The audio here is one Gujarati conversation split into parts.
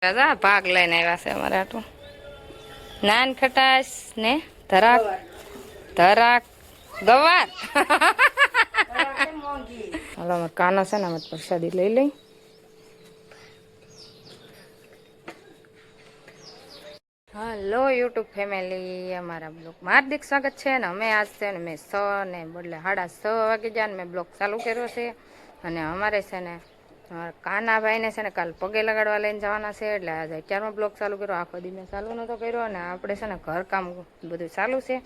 દાદા ભાગ લઈને આવ્યા છે અમારે આટલું નાન ખટાશ ને ધરાક ધરાક ગવાર હાલો અમારે કાનો છે ને અમે પ્રસાદી લઈ લઈ. હલો યુટ્યુબ ફેમિલી, અમારા બ્લોગમાં હાર્દિક સ્વાગત છે. ને અમે આજ છે ને મેં 6 ને બદલે 6:30 વાગે જાય ને મેં બ્લોગ ચાલુ કર્યો છે. અને અમારે છે ને કાનાભાઈને છે ને કાલ પગે લગાડવા લઈને જવાના છે, એટલે આજે અત્યારમાં બ્લોગ ચાલુ કર્યો. આખો દી મેં ચાલુ નહોતો કર્યો. અને આપણે છે ને ઘરકામ બધું ચાલુ છે.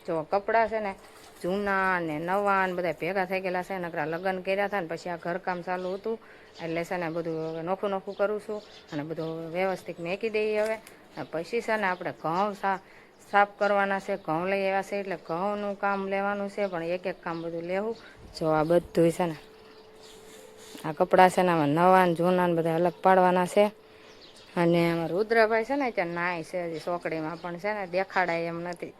જો કપડાં છે ને જૂના ને નવા ને બધા ભેગા થઈ ગયેલા છે. નકરા લગ્ન કર્યા હતા ને પછી આ ઘરકામ ચાલુ હતું, એટલે છે ને બધું નોખું નોખું કરું છું અને બધું વ્યવસ્થિત મેકી દઈએ. હવે પછી છે ને આપણે ઘઉં સાફ કરવાના છે. ઘઉં લઈ આવ્યા છે એટલે ઘઉંનું કામ લેવાનું છે, પણ એક એક કામ બધું લેવું. જો આ બધું છે ને આ કપડાં છે ને આમાં નવા ને જૂના ને બધા અલગ પાડવાના છે. અને આમાં રુદ્રભાઈ છે ને ત્યાં નાય છે હજી ચોકડીમાં, પણ છે ને દેખાડાય એમ નથી.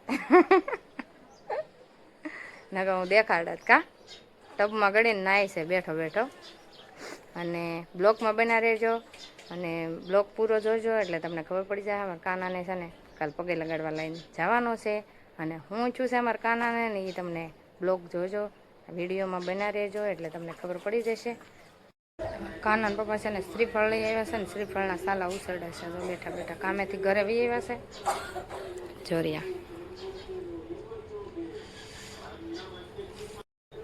નકર હું દેખાડત કા ટબમાં ગળીને નાય છે બેઠો બેઠો. અને બ્લોકમાં બના રહેજો અને બ્લોક પૂરો જોજો એટલે તમને ખબર પડી જાય. અમારા કાનાને છે ને કાલ પગે લગાડવા લઈને જવાનો છે, અને હું છું છે અમારા કાનાને ને એ તમને બ્લોગ જોજો, વિડીયોમાં બના રહેજો એટલે તમને ખબર પડી જશે. કાના પપ્પા છે ને શ્રીફળ લઈ આવ્યા છે ને શ્રીફળના સાલા ઉસરડે છે. તો બેઠા બેઠા કામેથી ઘરે વી આવ્યા છે. જોરિયા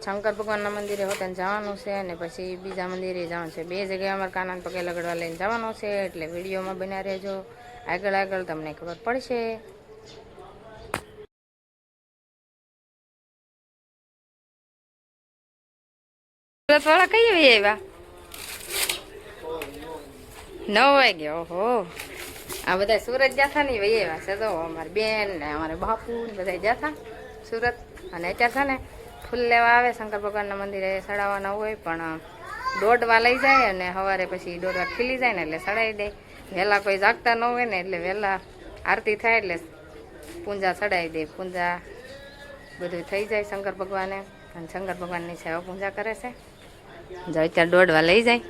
શંકર ભગવાનના મંદિરે હોતને જવાનું છે, અને પછી બીજા મંદિરે જવાનું છે. બે જગ્યાએ અમારા કાનાને પગે લગાડવા લઈને જવાનું છે, એટલે વિડીયોમાં બન્યા રહેજો. આગળ આગળ તમને ખબર પડશે. સુરતવાળા કઈ આવ્યા? 9 વાગે. ઓહો, આ બધા સુરત જતા ને વહી આવ્યા છે. તો અમારી બેન ને અમારે બાપુ ને બધા જતા સુરત. અને અત્યારે છે ને ફૂલ લેવા આવે શંકર ભગવાનના મંદિરે ચડાવવાના હોય, પણ દોડવા લઈ જાય અને સવારે પછી દોડવા ખીલી જાય ને એટલે ચડાવી દે. વહેલા કોઈ જાગતા ન હોય ને એટલે વહેલા આરતી થાય એટલે પૂંજા ચડાવી દે. પૂંજા બધું થઈ જાય શંકર ભગવાને, અને શંકર ભગવાનની સેવા પૂંજા કરે છે. જો અત્યારે દોડવા લઈ જાય.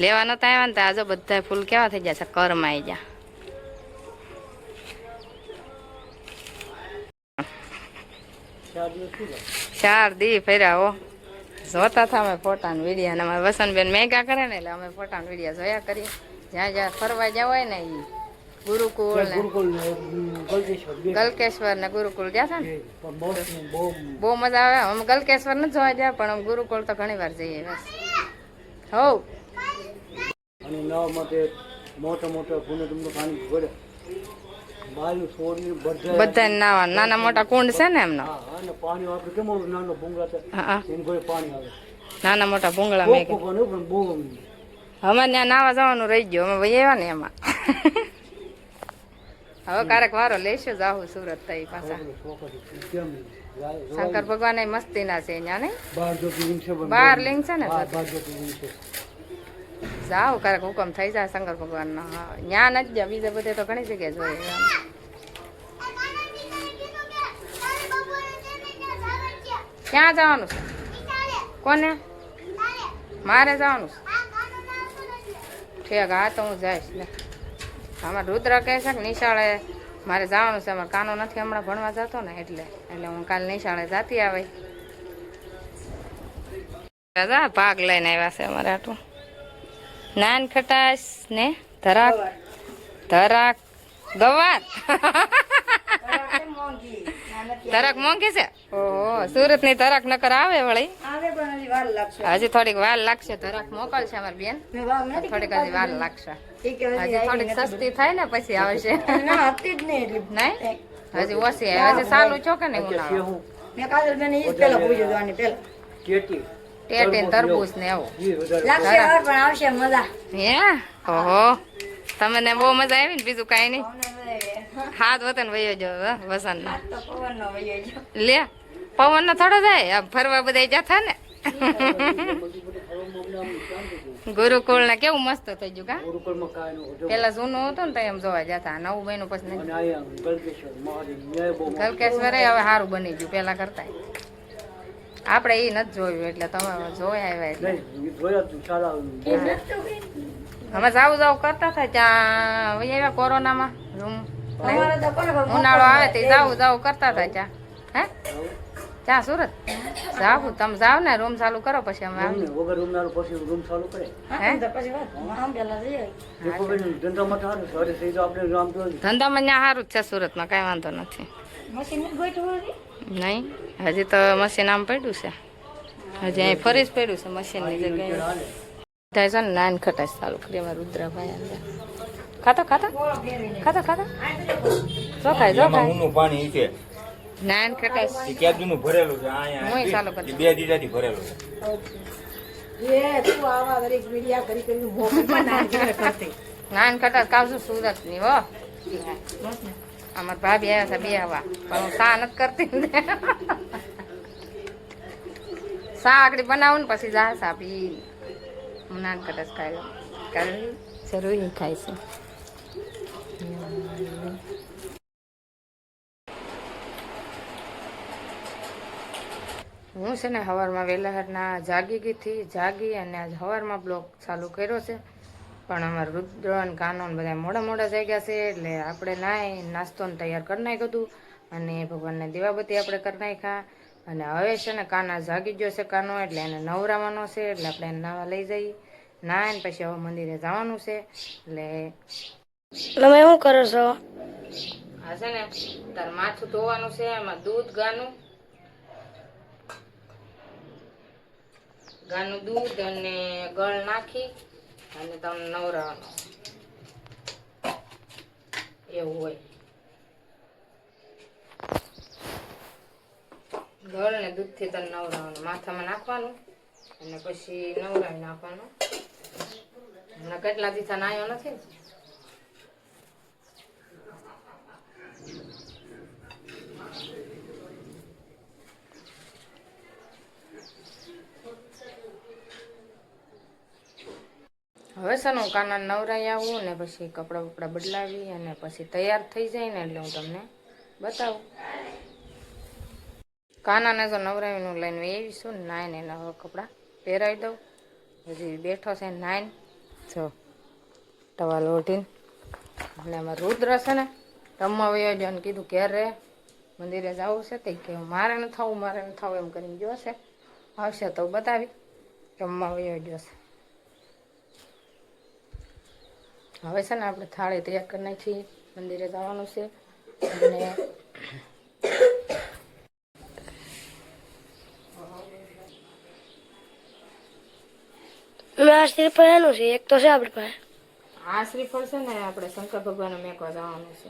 લેવા નતા આવ્યા ને તો આજો બધા ફૂલ કેવા થઈ ગયા છે, કરમાં આવી ગયા. ચાર દી ફેર્યા હો. જોતા હતા અમે ફોટા ને વિડીયા, ને અમારે વસંતબેન મેગા કરે ને એટલે અમે ફોટા ને વિડીયા જોયા કરીએ. જ્યાં જ્યાં ફરવા જવા હોય ને એ ગુરુકુળ ને ગલકેશ્વર ને ગુરુકુળ ગયા હતા ને બહુ મજા આવે. અમે ગલકેશ્વર નથી જોવા ગયા, પણ અમે ગુરુકુળ તો ઘણી વાર જઈએ. બસ હો બધા નાવા નાના મોટા કુંડ છે ને એમનો. નાના મોટા ભૂંગળા મેં અમારે ત્યાં નાવા જવાનું રહી ગયું. અમે ભાઈ આવ્યા ને એમાં. હવે ક્યારેક વારો લઈશું જાહું સુરત થઈ પાછા. શંકર ભગવાન મસ્તી ના છે અહીંયા ને 12 લિંગ છે ને. જાઓ ક્યારેક હુકમ થઈ જાય શંકર ભગવાન નો. ત્યાં નથી ગયા, બીજા બધે તો ઘણી જગ્યાએ જોઈએ. ક્યાં જવાનું છે? કોને? મારે જવાનું છે. ઠીક, હા તો હું જઈશ ને. અમારે રુદ્ર કહે છે કે નિશાળે મારે જવાનું છે. અમારે કાનો નથી હમણાં ભણવા જતો ને એટલે હું કાલે નિશાળે જતી આવે. દાદા ભાગ લઈને આવ્યા છે અમારે આટલું નાન ખટાશ ને ધરાક ધરાક ગવાર. ધરાક મોંઘી છે. ઓહો, સુરત ની ધરાક નકર આવે વળી. હજી થોડીક વાર લાગશે. ધરાક મોકલશે અમારી બેન. થોડીક હજી વાર લાગશે. હજી થોડીક સસ્તી થાય ને પછી આવશે. નહીં હજી ઓછી હજી સાલું છો કે નહીં. ટેટી તરબૂચ ને એવું હે. ઓહો, તમને બહુ મજા આવી ને. બીજું કઈ નહીં. હાથ વતન વયો જો વસંત લે પવન નો થોડો જાય. ફરવા બધા જતા ને. ગુરુકુળ ને કેવું મસ્ત થઈ ગયું કા. પેલા જૂનું હતું ને તો એમ જોવા જતા. નવું બન્યું પછી ગલકેશ્વર હવે સારું બની ગયું પેલા કરતા. આપણે એ નથી જોયું એટલે તમે જોયા આવ્યા. અમે જાવ કરતા હતા ત્યાં વહી આવ્યા કોરોનામાં રૂમ ઉનાળો આવે તે જાવ કરતા હતા ત્યાં હે ત્યાં સુરત જાવ તમે જાવ ને રૂમ ચાલુ કરો પછી અમે આવીએ વગર રૂમનારો પછી રૂમ ચાલુ કરે હે ધંધામાં સારું સોરી થઈ તો આપણે રામ તો ધંધામાં ત્યાં સારું જ છે સુરતમાં કાંઈ વાંધો નથી નહીં હજી તો મશીન આમ પડ્યું છે હજી અહીં ફરી જ પડ્યું છે મશીનની જગ્યાએ થાય છે ને નાન ખટાશ ચાલુ કરી એમાં રુદ્રભાઈ અંદર ખાતા જો ખાય પાણી છે નાન ખટાશ એ ક્યાંનું ભરેલું છે અહીંયા હું ચાલુ કરી બે દીધાથી ભરેલું છે નાન ખટાશ કાવ છું સુરત ની હો અમાર ભાભી આવ્યા છે બે હવા પણ હું સા નથી કરતી સા આગળ બનાવું ને પછી જા સા પી હું નાન ખટાશ ખાઈ લઉં કારણ જરૂરી ખાય છે હું છે ને સવારમાં વહેલા જાગી અને આજ સવારમાં બ્લોગ ચાલુ કર્યો છે પણ અમારા રુદ્ર અને કાનો ને બધા મોડા જાગ્યા છે એટલે આપણે નાસ્તો ને તૈયાર કરી નાખ્યું હતું અને ભગવાનને દીવાબત્તી આપણે કરી નાખ્યા અને હવે છે ને કાના જાગી ગયો છે કાનો એટલે એને નવરાવાનો છે એટલે આપણે એને નાવા લઈ જઈએ નાય ને પછી હવે મંદિરે જવાનું છે એટલે તમે શું કરો છો? આ છે ને તાર માથું ધોવાનું છે એમાં દૂધ ગાનું દૂધ અને ગળ નાખી અને તમને નવરાવાનો એવું હોય ગળ ને દૂધ થી તને નવરાવાનું માથામાં નાખવાનું અને પછી નવરાવી નાખવાનું હમણાં કેટલા દિવસ નાયો નથી હવે છે ને હું કાના નવરાઈ આવું ને પછી કપડાં બપડા બદલાવી અને પછી તૈયાર થઈ જાય ને એટલે હું તમને બતાવું કાનાને તો નવરાવીનું લઈને એવી છું ને નાઈને એના હવે કપડાં પહેરાવી દઉં હજી બેઠો છે નાઈન જો ટવાલ ઓઢીને અને એમાં રુદ્ર છે ને રમવા વયો ગયો અને કીધું ઘેર રે મંદિરે જવું છે તે કે મારે ન થવું એમ કરીને ગયો છે આવશે તો બતાવી રમવા વયો ગયો છે હવે છે ને આપણે થાળી તૈયાર કરી નાખીએ મંદિરે જવાનું છે અને આ શ્રીફળ એનું છે એક તો છે આપણી પાસે. આ શ્રીફળ છે ને આપણે શંકર ભગવાનને મેકવા જવાનું છે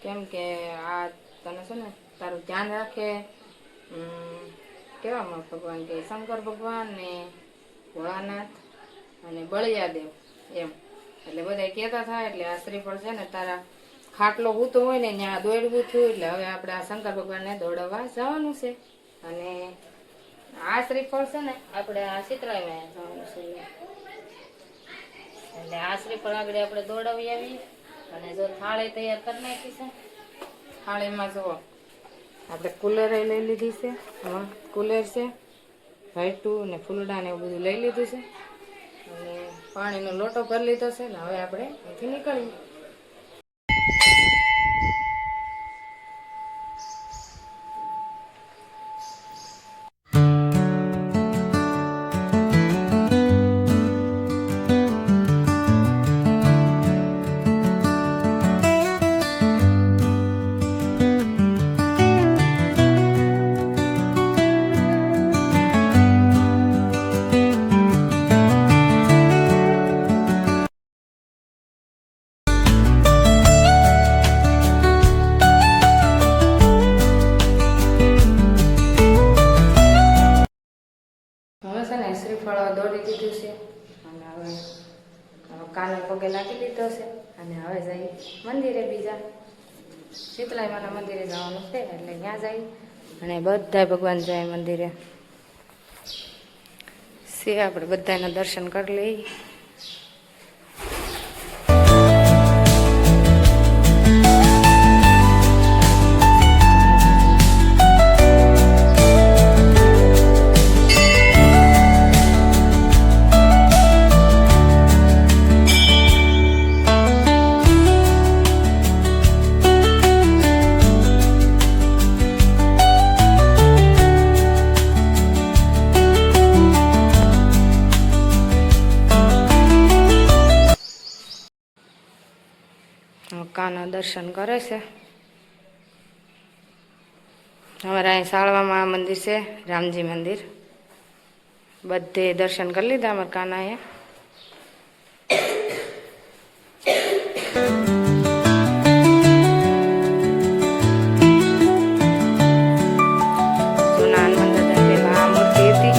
કેમ કે આ તને છે ને તારું ધ્યાન રાખે કેવામાં ભગવાન કે શંકર ભગવાન ને ભોળાનાથ અને બળિયાદેવ એમ એટલે બધા કહેતા થાય એટલે આ શ્રીફળ છે ને તારા ખાટલો હૂતો હોય ને ત્યાં દોડવું થયું એટલે હવે આપણે આ શંકર ભગવાનને દોડવા જવાનું છે અને આ શ્રીફળ છે ને આપણે આ શીતળાઈમાં જવાનું છે એટલે આ શ્રીફળ આગળ આપણે દોડાવી આવી અને જો થાળી તૈયાર કરી નાખી છે થાળીમાં જુઓ આપણે કુલર લઈ લીધી છે કુલર છે ભાઈટું ને ફૂલડા ને એવું બધું લઈ લીધું છે અને પાણીનો લોટો ભરી લીધો છે ને હવે આપણે અહીંથી નીકળીએ શ્રીફળ દોડી દીધું છે અને હવે કાને પગે લાગી દીધો છે અને હવે જઈ મંદિરે બીજા શીતળાઈમાના મંદિરે જવાનું છે એટલે ત્યાં જઈ અને બધા ભગવાન જાય મંદિરે આપણે બધાના દર્શન કરી લઈએ કાના દર્શન કરે છે. અમારા અહીં સાળવામાં મંદિર છે, રામજી મંદિર. બધે દર્શન કરી લીધા અમારા કાનાએ. જૂના હનુમાન દાદા પેલા આ મૂર્તિ હતી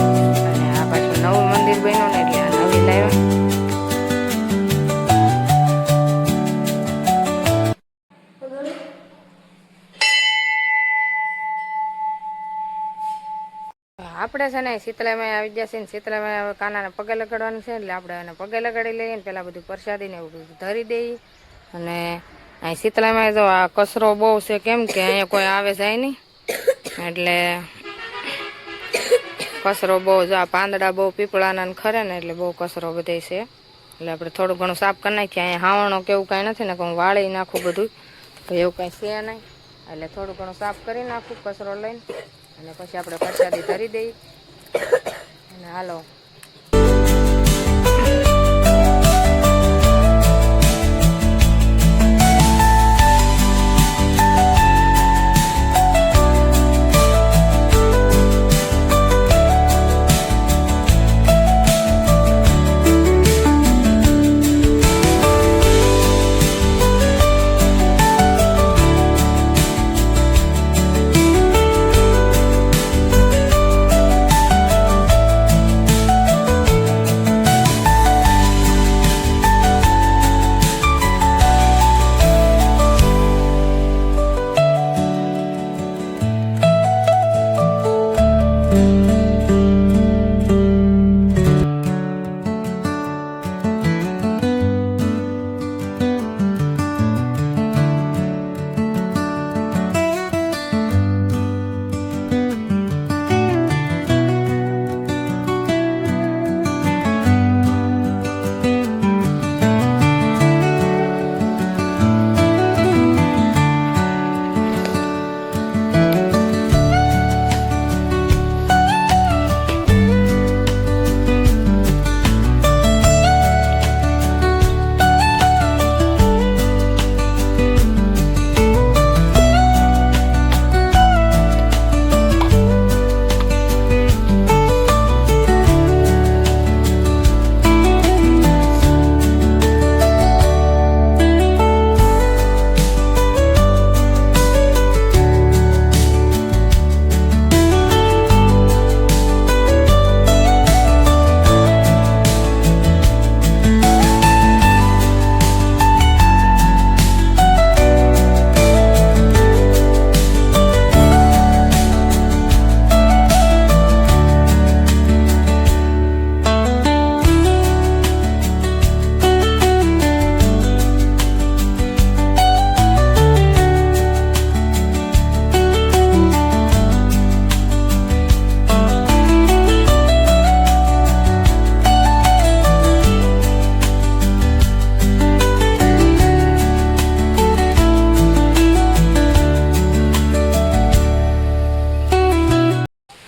અને આ પાછું નવું મંદિર બન્યું ને એટલે આ નવી લાવ્યા. આપણે છે ને શીતળામાં આવી જશે ને શીતળામાં હવે કાનાને પગે લગાડવાનું છે એટલે આપણે એને પગે લગાડી લઈએ ને પેલા બધું પ્રસાદી ને એવું બધું ધરી દઈએ. અને અહીં શીતળામાં જો આ કચરો બહુ છે, કેમ કે અહીંયા કોઈ આવે જાય નહીં એટલે કચરો બહુ જો આ પાંદડા બહુ પીપળાના ને ખરે ને એટલે બહુ કચરો બધે છે. એટલે આપણે થોડું ઘણું સાફ કરી નાખીએ. અહીંયા હાવણો કે એવું કાંઈ નથી ને કે હું વાળી નાખું બધું, તો એવું કાંઈ છે નહીં. એટલે થોડું ઘણું સાફ કરી નાખું કચરો લઈને અને પછી આપણે પ્રસાદી ધરી દઈએ. અને હાલો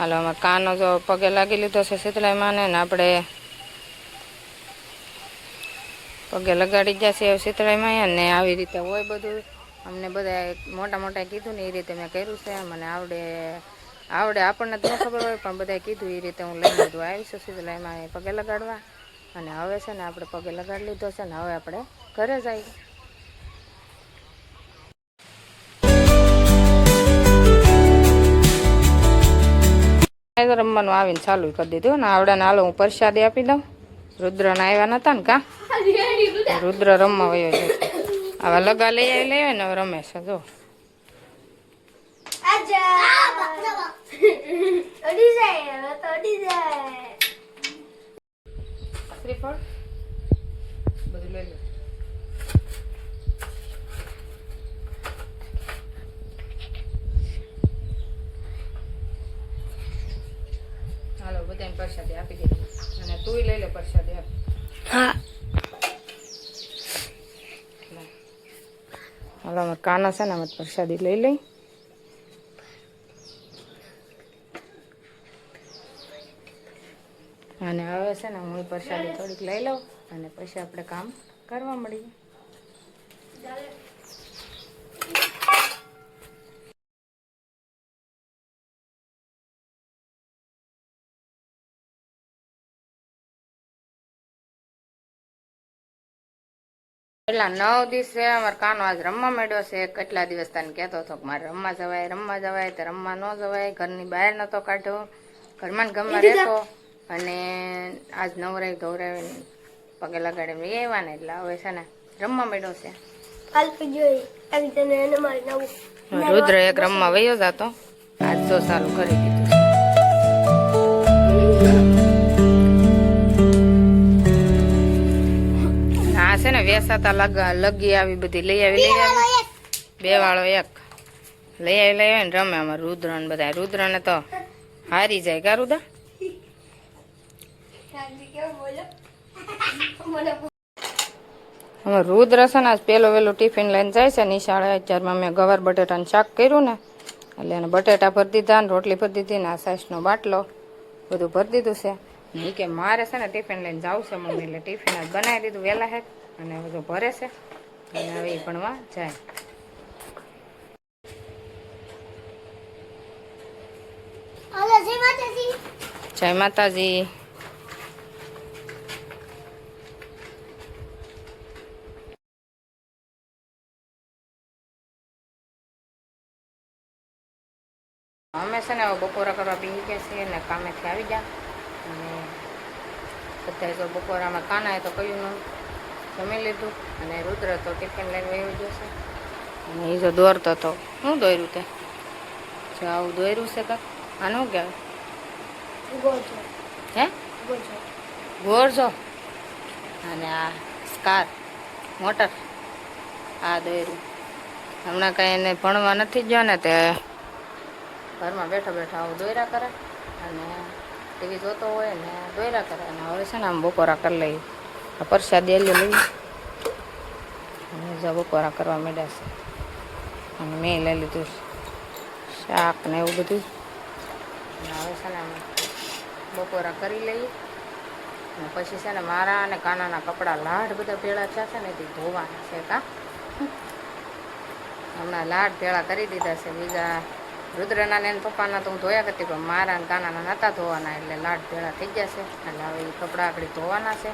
હાલો અમારે કાનો જો પગે લાગી લીધો છે શીતળાઈ માને ને આપણે પગે લગાડી જશે શીતળાઈ માં. ને આવી રીતે હોય બધું. અમને બધા મોટા મોટા કીધું ને એ રીતે મેં કર્યું છે. મને આવડે આપણને તો ન ખબર હોય પણ બધાએ કીધું એ રીતે હું લઈને બધું આવીશું શીતળાઈ માં પગે લગાડવા. અને હવે છે ને આપણે પગે લગાડી લીધો છે ને હવે આપણે ઘરે જઈએ. રમવાનું આવીને ચાલુ કરી દીધું ને આવડાને હાલો હું પ્રસાદી આપી દઉં. રુદ્રના આવ્યા નતા ને કા રુદ્ર રમવા વયો છે. આવા લગા લઈ આવે ને હવે રમે છે જો. શ્રીફળ બધું લઈ લો. હાલો બધાને પ્રસાદી આપી દીધી અને તુંય લઈ લે પ્રસાદી. હા. હાલો અમારે કાના છે ને અમે પ્રસાદી લઈ લઈ. અને હવે છે ને હું પ્રસાદી થોડીક લઈ લઉં અને પછી આપણે કામ કરવા મળીએ. પેલા 9 દિવસે અમારે કાનો આજ રમવા માંડ્યો છે. કેટલા દિવસ તને કહેતો હતો કે મારે રમવા જવાય તો રમવા ન જવાય. ઘરની બહાર નતો કાઢ્યો, ઘરમાં ને ઘરમાં રહેતો. અને આજ નવરાઈ ધોરાવીને પગે લગાડીને લઈ આવ્યા ને એટલે હવે છે ને રમવા માંડ્યો છે. રુદ્ર એક રમવા વયો જતો, આજ તો ચાલુ કરી દીધું છે. આ છે ને વેસાતા લગી આવી બધી લઈ આવી 2 વાળો 1 લઈ આવી ને રમે અમારે રુદ્ર ને બધા. રુદ્ર ને તો હારી જાય કા રુદા. હવે રુદ્ર છે ને આજ પેલું ટિફિન લઈને જાય છે નિશાળે. અત્યારમાં મેં ગવાર બટેટાનું શાક કર્યું ને એટલે એને બટેટા ભરી દીધા ને રોટલી ભરી દીધી ને આ સાસનો બાટલો બધું ભરી દીધું છે. એ કે મારે છે ને ટિફિન લઈને જવું છે મમ્મી, એટલે ટિફિન જ બનાવી દીધું વહેલા હેક અને બધું ભરે છે અને હવે એ ભણવા જાય. જય માતાજી. અમે છે ને બપોરા કરવા બેસી ગયા છીએ ને કામેથી આવી ગયા અને બધા તો બપોરામાં કાનાએ તો કયું ન જમી લીધું અને રુદ્ર તો ટિફિન લઈને વયો ગયો છે અને એ જો દોરતો હતો. શું દોર્યું તે? જો આવું દોર્યું છે કાંક. આનું કહેવાય હે ગોરજો અને આ સ્કાર મોટર આ દોર્યું. હમણાં કાંઈ એને ભણવા નથી ગયો ને તે ઘરમાં બેઠા બેઠા આવું દોર્યા કરે અને ટીવી જોતો હોય ને દોર્યા કરે. અને હવે છે ને આમ બપોરા કરી લઈ, આ પ્રસાદી એલી લઈ અને જો બપોરા કરવા માંડ્યા છે. અને મેં લઈ લીધું શાક ને એવું બધું. અને હવે છે ને અમે બપોરા કરી લઈએ અને પછી છે ને મારા અને કાનાના કપડાં લાડ બધા ભેળા થયા છે ને તે ધોવાના છે. કાં હમણાં લાડ ભેળા કરી દીધા છે. બીજા રુદ્રના ને પપ્પાના તો હું ધોયા કરતી, પણ મારા અને કાનાના નહોતા ધોવાના એટલે લાડ ભેળા થઈ ગયા છે. એટલે હવે એ કપડાં આગળ ધોવાના છે.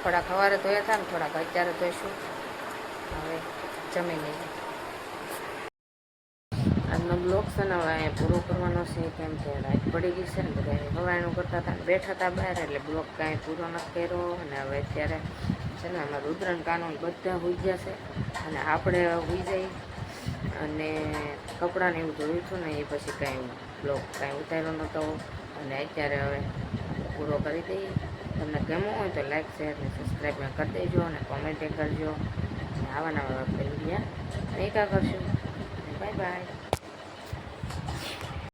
થોડાક સવારે ધોયા હતા ને થોડાક અત્યારે ધોઈશું. હવે જમી લઈએ. આજનો બ્લોગ છે ને હવે પૂરો કરવાનો છે, કેમ કે રાત પડી ગઈ છે ને બધા હવાયણું કરતા હતા ને બેઠા હતા બહાર એટલે બ્લોગ કાંઈ પૂરો નથી કર્યો. અને હવે અત્યારે છે ને અમારા રુદ્રન કાનૂન બધા હોઈ ગયા છે અને આપણે હોઈ જઈએ અને કપડાને એવું ધોયું હતું ને એ પછી કાંઈ બ્લોગ કાંઈ ઉતાર્યો નહોતો. અને અત્યારે હવે પૂરો કરી દઈએ. તમને ગમવું હોય તો લાઈક શેર ને સબસ્ક્રાઈબ કરી દેજો અને કોમેન્ટ કરજો અને આવા નવા વિડીયા નહીં કરશું. Bye bye.